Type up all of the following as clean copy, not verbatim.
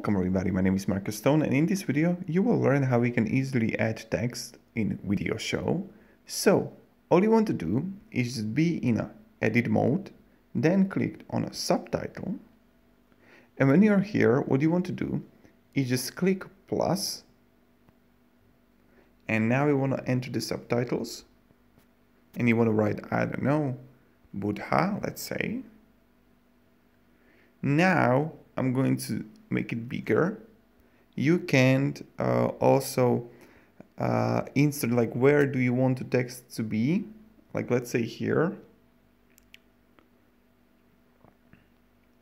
Welcome everybody, my name is Marcus Stone, and in this video you will learn how we can easily add text in Videoshow. So all you want to do is just be in a edit mode, then click on a subtitle, and when you're here what you want to do is just click plus, and now you want to enter the subtitles and you want to write, I don't know, Buddha, let's say. Now I'm going to make it bigger. You can also insert, like, where do you want the text to be, like let's say here,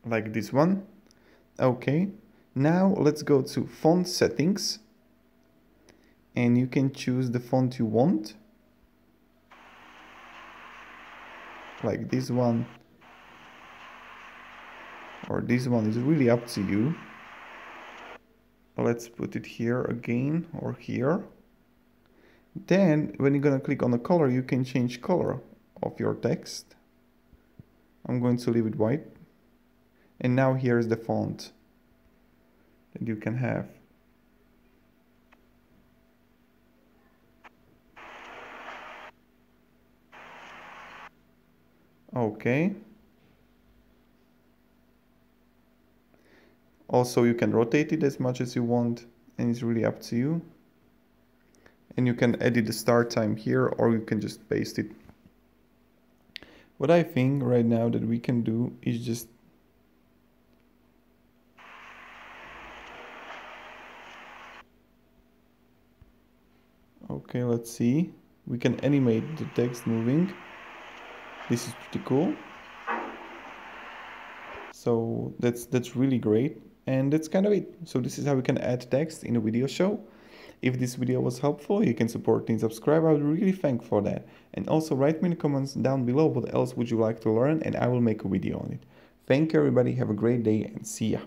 like this one. Okay, now let's go to font settings and you can choose the font you want, like this one or this one, is really up to you. Let's put it here again or here. Then when you're gonna click on the color, you can change color of your text. I'm going to leave it white. And now here's the font that you can have. Okay. Also, you can rotate it as much as you want, and it's really up to you. And you can edit the start time here, or you can just paste it. What I think right now that we can do is just okay, let's see. We can animate the text moving. This is pretty cool. So that's really great. And that's kind of it. So this is how we can add text in a video show. If this video was helpful, you can support me and subscribe. I would really thank for that. And also write me in the comments down below what else would you like to learn, and I will make a video on it. Thank you everybody, have a great day and see ya.